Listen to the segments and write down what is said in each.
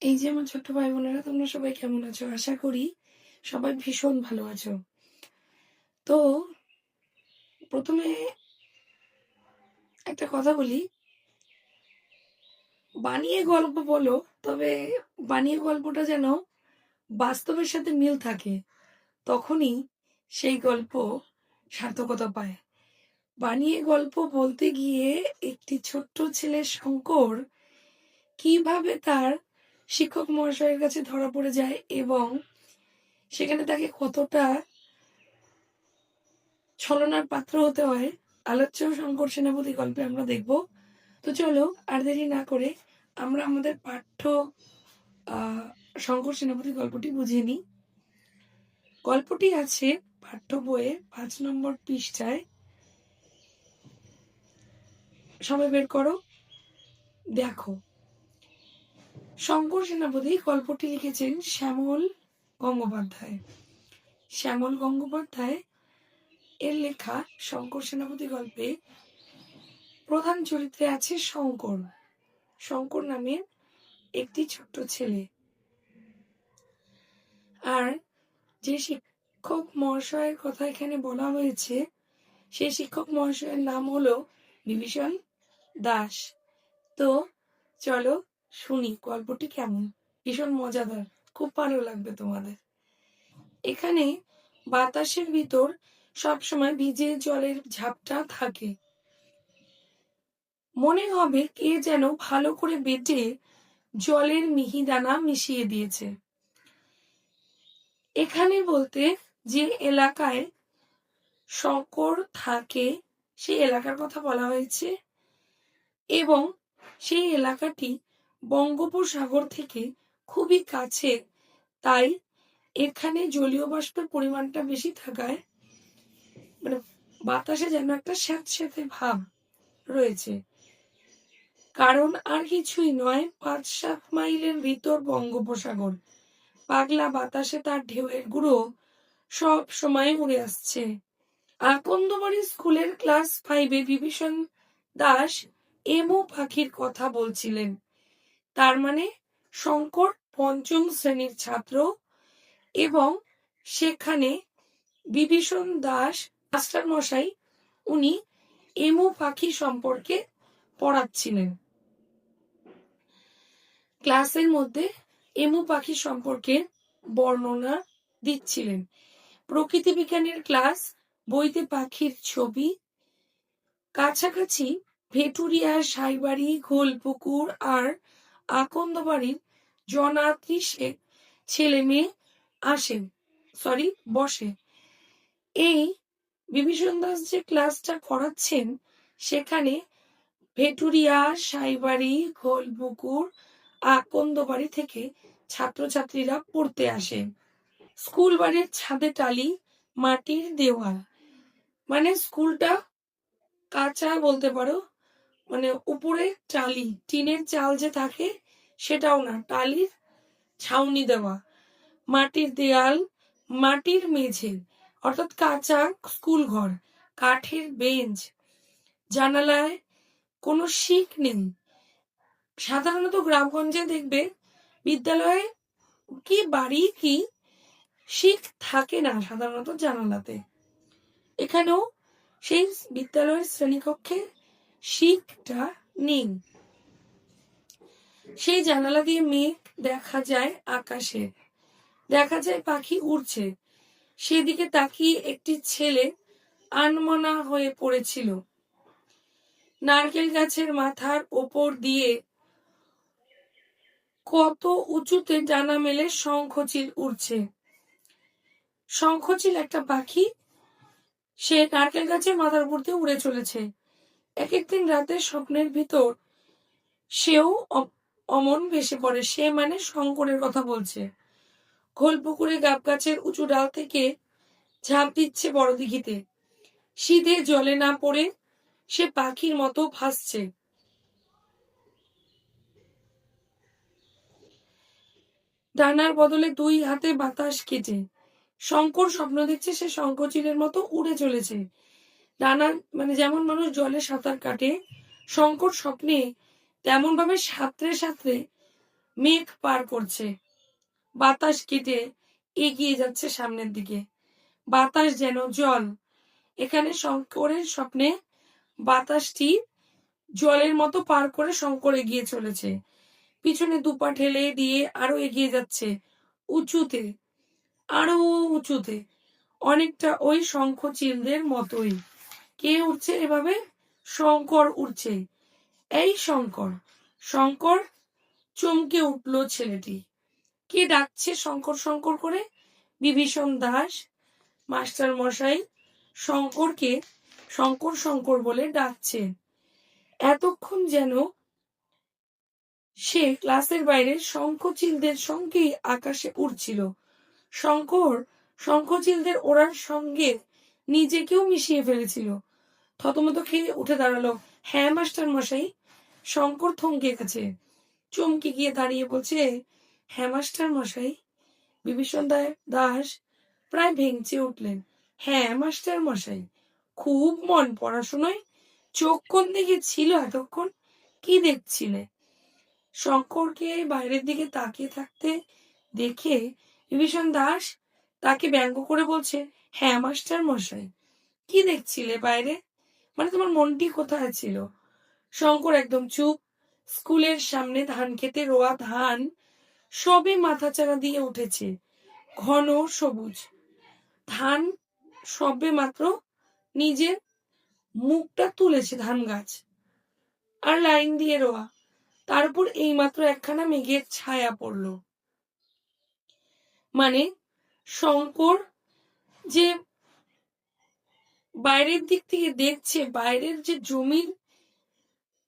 এই যে আমার ছোট্ট ভাই বোনেরা, তোমরা সবাই কেমন আছো? আশা করি সবাই ভীষণ ভালো আছো। তো প্রথমে একটা কথা বলি, বানিয়ে গল্প বলো, তবে বানিয়ে গল্পটা যেন বাস্তবের সাথে মিল থাকে, তখনই সেই গল্প সার্থকতা পায়। বানিয়ে গল্প বলতে গিয়ে একটি ছোট্ট ছেলে শঙ্কর কিভাবে তার শিক্ষক মহাশয়ের কাছে ধরা পড়ে যায় এবং সেখানে তাকে কতটা ছলনার পাত্র হতে হয়, আলোচ্য শঙ্কর সেনাপতি গল্পে আমরা দেখব। তো চলো আর দেরি না করে আমরা আমাদের পাঠ্য শঙ্কর সেনাপতি গল্পটি বুঝিয়ে নিই। গল্পটি আছে পাঠ্য বইয়ে 5 নম্বর পৃষ্ঠায়। সবাই বের করো, দেখো। শঙ্কর সেনাপতি গল্পটি লিখেছেন শ্যামল গঙ্গোপাধ্যায়। শ্যামল গঙ্গোপাধ্যায় এর লেখা শঙ্কর সেনাপতি গল্পে প্রধান চরিত্রে আছে শঙ্কর। শঙ্কর নামের একটি ছোট্ট ছেলে। আর যে শিক্ষক মহাশয়ের কথা এখানে বলা হয়েছে, সেই শিক্ষক মহাশয়ের নাম হলো বিভীষণ দাস। তো চলো শুনি গল্পটি কেমন। ভীষণ মজাদার, খুব ভালো লাগবে তোমাদের। এখানে বাতাসের ভিতর সবসময় ভিজে জলের ঝাপটা থাকে। মনে হবে কে যেন ভালো করে বেটে জলের মিহিদানা মিশিয়ে দিয়েছে। এখানে বলতে যে এলাকায় শঙ্কর থাকে সেই এলাকার কথা বলা হয়েছে, এবং সেই এলাকাটি বঙ্গোপসাগর থেকে খুবই কাছে, তাই এখানে জলীয় বাষ্পের পরিমাণটা বেশি থাকায় মানে বাতাসে যেন একটা স্যাঁতস্যাঁতে ভাব রয়েছে। কারণ আর কিছুই নয়, 5-7 মাইলের ভিতর বঙ্গোপসাগর। পাগলা বাতাসে তার ঢেউয়ের গুঁড়ো সব সময় উড়ে আসছে। আকন্দবাড়ি স্কুলের ক্লাস 5-এ বিভীষণ দাস এমু পাখির কথা বলছিলেন। তার মানে শঙ্কর 5ম শ্রেণীর ছাত্র, এবং সেখানে বিভীষণ দাস মাস্টার মশাই উনি এমু পাখি সম্পর্কে পড়াচ্ছিলেন। ক্লাসের মধ্যে এমু পাখি সম্পর্কে বর্ণনা দিচ্ছিলেন। প্রকৃতি বিজ্ঞানের ক্লাস, বইতে পাখির ছবি, কাছাকাছি ভেটুরিয়া, সাইবাড়ি, ঘোলপুকুর আর আকন্দবাড়ির জনাত্রিশে ছেলে মেয়ে বসে। এই বিভীষণ দাস যে ক্লাসটা করাচ্ছেন, সেখানে ভেটুরিয়া, সাইবাড়ি, ঘোলপুকুর, আকন্দবাড়ি থেকে ছাত্রছাত্রীরা পড়তে আসে। স্কুল বাড়ির ছাদে টালি, মাটির দেওয়াল, মানে স্কুলটা কাঁচা বলতে পারো, মানে উপরে টালি, টিনের চাল যে থাকে সেটাও না, টালির ছাউনি দেওয়া, মাটির দেয়াল, মাটির মেঝে অর্থাৎ কাঁচা স্কুল ঘর, কাঠের বেঞ্চ, জানালায় কোনো শিক নেই। সাধারণত গ্রামগঞ্জে দেখবে বিদ্যালয়ে কি বাড়ি কি শিক থাকে না সাধারণত জানালাতে। এখানেও সেই বিদ্যালয়ের শ্রেণীকক্ষে শিকটা নেই। সেই জানালা দিয়ে মেঘ দেখা যায়, আকাশে দেখা যায় পাখি উড়ছে। সেদিকে তাকিয়ে একটি ছেলে আনমনা হয়ে পড়েছিল। নারকেল গাছের মাথার ওপর দিয়ে কত উঁচুতে ডানা মেলে শঙ্খচিল উড়ছে। শঙ্খচিল একটা পাখি, সে নারকেল গাছের মাথার উপর দিয়ে উড়ে চলেছে। এক একদিন রাতে স্বপ্নের ভিতর সেও অমন ভেসে পড়ে। সে মানে শঙ্করের কথা বলছে। ঘোলপুকুরে গাব গাছের উঁচু ডাল থেকে ঝাঁপ দিচ্ছে বড় দিঘিতে। সিধে জলে না পড়ে সে পাখির মতো ভাসছে। ডানার বদলে 2 হাতে বাতাস কেটে শঙ্কর স্বপ্ন দেখছে সে শঙ্খচিলের মতো উড়ে চলেছে। ডানা মানে যেমন মানুষ জলে সাঁতার কাটে, শঙ্কর স্বপ্নে তেমন ভাবে সাঁতরে সাঁতরে মেঘ পার করছে, বাতাস কেটে এগিয়ে যাচ্ছে সামনের দিকে। বাতাস যেন জল। এখানে শঙ্করের স্বপ্নে বাতাসটি জলের মতো পার করে শঙ্কর এগিয়ে চলেছে। পিছনে দুপা ঠেলে দিয়ে আরো এগিয়ে যাচ্ছে, উঁচুতে, আরো উঁচুতে, অনেকটা ওই শঙ্খচিলদের মতোই। কে উঠছে এভাবে? শঙ্কর উঠছে। এই শঙ্কর! শঙ্কর! চমকে উঠল ছেলেটি। কে ডাকছে শঙ্কর শঙ্কর করে? বিভীষণ দাস মাস্টার মশাই শঙ্করকে শঙ্কর শঙ্কর বলে ডাকছে। এতক্ষণ যেন সে ক্লাসের বাইরে শঙ্খচিলদের সঙ্গেই আকাশে উড়ছিল। শঙ্কর শঙ্খচিলদের ওড়ার সঙ্গে নিজেকেও মিশিয়ে ফেলেছিল। থতমত খেয়ে উঠে দাঁড়ালো। হ্যাঁ মাস্টার মশাই। শঙ্কর থমকে গেছে, চমকে গিয়ে দাঁড়িয়ে বলছে, হ্যাঁ মাস্টার মশাই। বিভীষণ দাস প্রায় ভেঙচে উঠলেন। হ্যাঁ মাস্টার মশাই। খুব মন পড়াশোনায়? চোখ কোন দিকে ছিল এতক্ষণ? কি দেখছিলে? শঙ্করকে বাইরের দিকে তাকিয়ে থাকতে দেখে বিভীষণ দাস তাকে ব্যঙ্গ করে বলছে, হ্যাঁ মাস্টার মশাই। কি দেখছিলে বাইরে? মানে তোমার মনটি কোথায় ছিল? শঙ্কর একদম চুপ। স্কুলের সামনে ধান খেতে রোয়া ধান সবে মাথাচাড়া দিয়ে উঠেছে, ঘন সবুজ ধান সবে মাত্র নিজের মুখটা তুলেছে ধান গাছ, আর লাইন দিয়ে রোয়া। তার উপর এইমাত্র একখানা মেঘের ছায়া পড়ল। মানে শঙ্কর যে বাইরের দিক থেকে দেখছে, বাইরের যে জমির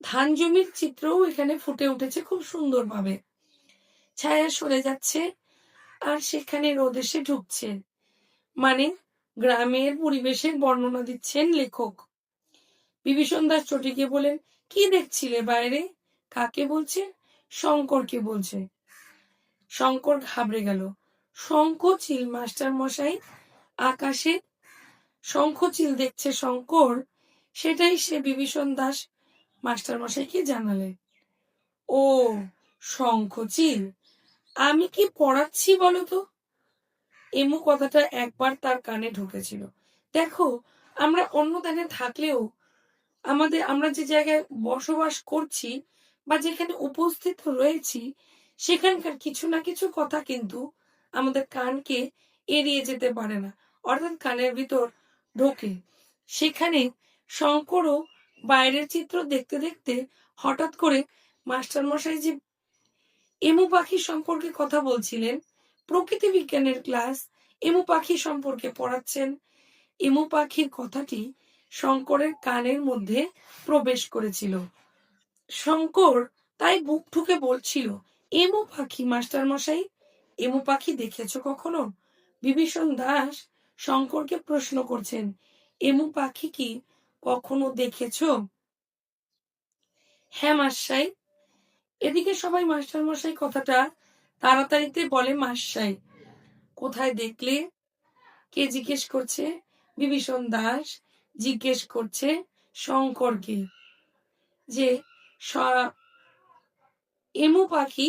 ধান জমির চিত্রও এখানে ফুটে উঠেছে খুব সুন্দরভাবে। ছায়া সরে যাচ্ছে আর সেখানে রোদ এসে ঢুকছে। মানে গ্রামের পরিবেশের বর্ণনা দিচ্ছেন লেখক। বিভীষণ দাস চটিকে বলেন, কি দেখছিলে বাইরে? কাকে বলছে? শঙ্করকে বলছে। শঙ্কর ঘাবড়ে গেল। শঙ্খচিল মাস্টার মশাই, আকাশে শঙ্খচিল দেখছে শঙ্কর। সেটাই সে বিভীষণ দাস মাস্টার মশাইকে জানালেন। ও শঙ্খচিল, আমি কি পড়াচ্ছি বলো তো? এমু কথাটা একবার তার কানে ঢুকেছিল। দেখো, আমরা অন্য ধানে থাকলেও আমরা যে জায়গায় বসবাস করছি বা যেখানে উপস্থিত রয়েছি, সেখানকার কিছু না কিছু কথা কিন্তু আমাদের কানকে এড়িয়ে যেতে পারে না, অর্থাৎ কানের ভিতর ঢোকে। সেখানে শঙ্করও বাইরের চিত্র দেখতে দেখতে হঠাৎ করে মাস্টার মশাই যে এমু পাখি সম্পর্কে কথা বলছিলেন, প্রকৃতি বিজ্ঞানের ক্লাস, এমু পাখি সম্পর্কে পড়াচ্ছেন, এমু পাখির কথাটি শঙ্করের কানের মধ্যে প্রবেশ করেছিল। শঙ্কর তাই বুক ঠুকে বলছিল, এমু পাখি মাস্টার মশাই, এমু পাখি দেখেছো কখনো? বিভীষণ দাস শঙ্করকে প্রশ্ন করছেন, এমু পাখি কি কখনো দেখেছো? হ্যাঁ মাস্টাই। এদিকে সবাই মাস্টার মশাই কথাটা তাড়াতাড়িতে বলে মাস্টাই। কোথায় দেখলে? কে জিজ্ঞেস করছে? বিভীষণ দাস জিজ্ঞেস করছে শঙ্করকে যে এমু পাখি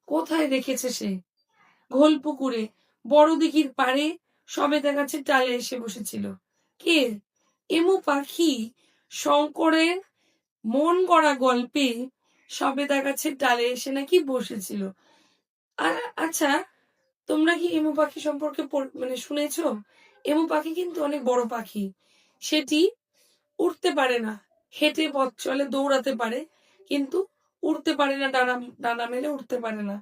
কোথায় দেখেছে সে। ঘোল পুকুরে, বড় দিঘির পাড়ে সবেদা গাছের ডালে এসে বসেছিল। কে? এমু পাখি শঙ্করের মন গড়া গল্পে সবেদা গাছের ডালে এসে নাকি বসেছিল। আচ্ছা, তোমরা কি এমু পাখি সম্পর্কে মানে শুনেছো? এমু পাখি কিন্তু অনেক বড় পাখি। সেটি উঠতে পারে না, হেঁটে পথ চলে, দৌড়াতে পারে, কিন্তু উড়তে পারে না, ডানা ডানা মেলে উঠতে পারে না।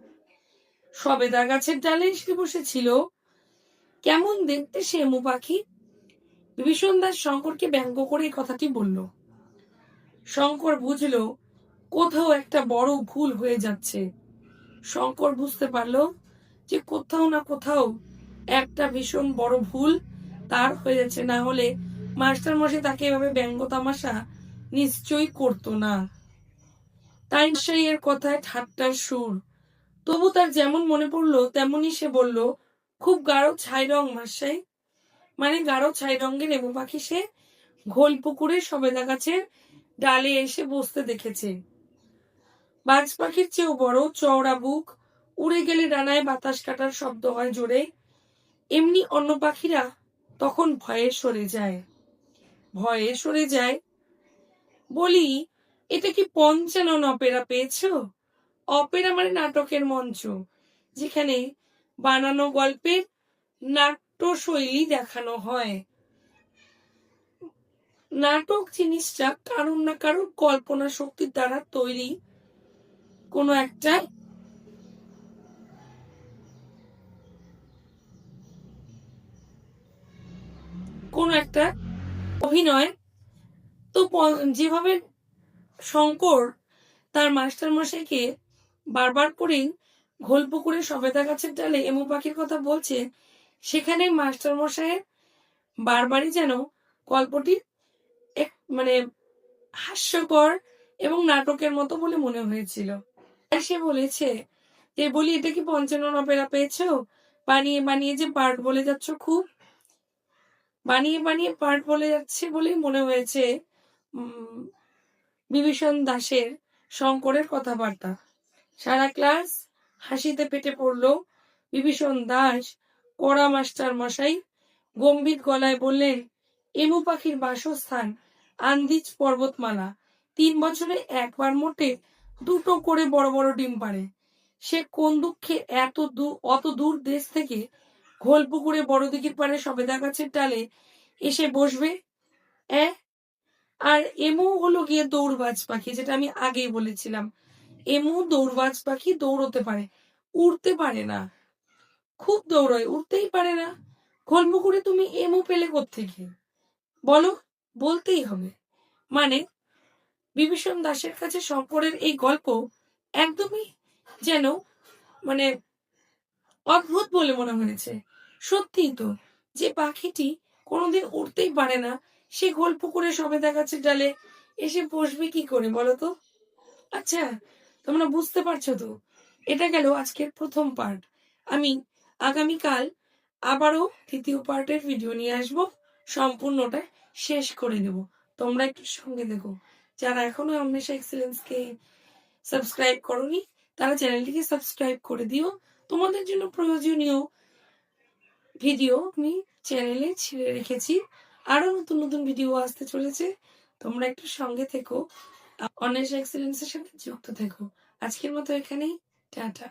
সবেদা গাছের ডালে এসে বসেছিল। কেমন দেখতে সে এমু পাখি? বিভীষণ দাস শঙ্করকে ব্যঙ্গ করে এই কথাটি বলল। শঙ্কর বুঝলো কোথাও একটা বড় ভুল হয়ে যাচ্ছে। শঙ্কর বুঝতে পারলো যে কোথাও না কোথাও একটা ভীষণ বড় ভুল তার হয়ে যাচ্ছে, না হলে মাস্টার মশাই তাকে এভাবে ব্যঙ্গ তামাশা নিশ্চয়ই করতো না। তাই সেই এর কথায় ঠাট্টার সুর। তবু তার যেমন মনে পড়লো তেমনই সে বলল, খুব গাঢ় ছাই রং মাস্টাই। মানে গাঢ় ছাই রঙের লেবু পাখি সে ঘোল পুকুরে সবেদা গাছের ডালে এসে বসতে দেখেছে। বাজ পাখির চেয়েও বড়, চওড়া বুক, উড়ে গেলে ডানায় বাতাস কাটার শব্দ হয় জোরে, এমনি অন্য পাখিরা তখন ভয়ে সরে যায়। বলি, এটা কি পঞ্চানন অপেরা পেয়েছো? অপেরা মানে নাটকের মঞ্চ, যেখানে বানানো গল্পের নাট্যশৈলী দেখানো হয়। নাটক জিনিসটা কারোর না কারোর কল্পনা শক্তির দ্বারা তৈরি কোনো একটা অভিনয়। তো যেভাবে শঙ্কর তার মাস্টার মশাইকে বারবার করে ঘোলপুকুরে সবেদা গাছের ডালে এমু পাখির কথা বলছে, সেখানে মাস্টার মশাইয়ের বারবারই যেন গল্পটি মানে হাস্যকর এবং নাটকের মতো বলে মনে হয়েছিল। সে বলেছে যে, বলি এটা কি পঞ্চানন অপেরা পেয়েছো? বানিয়ে বানিয়ে যে পার্ট বলে যাচ্ছ, খুব বানিয়ে বানিয়ে পার্ট বলে যাচ্ছে বলেই মনে হয়েছে বিভীষণ দাসের শঙ্করের কথাবার্তা। সারা ক্লাস হাসিতে পেটে পড়ল। বিভীষণ দাস কড়া মাস্টার মশাই গম্ভীর গলায় বললেন, এমু পাখির বাসস্থান আন্দিজ পর্বতমালা। 3 বছরে একবার মোটে 2টো করে বড় বড় ডিম পাড়ে। সে কোন দুঃখে অত দূর দেশ থেকে ঘোলপুকুরে বড় দিঘির পাড়ে সবেদা গাছের ডালে এসে বসবে? আর এমু হলো গিয়ে দৌড়বাজ পাখি, যেটা আমি আগেই বলেছিলাম। এমু দৌড়বাজ পাখি, দৌড়তে পারে, উড়তে পারে না। খুব দৌড়ায়, উড়তেই পারে না। ঘোলপুকুরে তুমি এমু পেলে কোত্থেকে বলো? বলতেই হবে। মানে বিভীষণ দাসের কাছে শঙ্করের এই গল্প একদমই যেন মানে অদ্ভুত বলে মনে হয়েছে। সত্যিই তো, যে পাখিটি কোনোদিন উড়তেই পারে না, সে ঘোলপুকুরে সবেদা গাছের ডালে এসে বসবে কি করে বলো তো? আচ্ছা, তোমরা বুঝতে পারছো তো? এটা গেল আজকের প্রথম পার্ট। আমি আগামীকাল আবারও দ্বিতীয় পার্টের ভিডিও নিয়ে আসবো, সম্পূর্ণটা শেষ করে দেব। তোমরা একটু সঙ্গে দেখো। যারা এখনো অন্বেষা এক্সেলেন্সকে সাবস্ক্রাইব করোনি, তারা চ্যানেলটিকে সাবস্ক্রাইব করে দিও। তোমাদের জন্য প্রয়োজনীয় ভিডিও আমি চ্যানেলে ছেড়ে রেখেছি। আরো নতুন নতুন ভিডিও আসতে চলেছে। তোমরা একটু সঙ্গে থেকো, অন্বেষা এক্সেলেন্সের সাথে যুক্ত থেকো। আজকের মতো এখানেই, টাটা।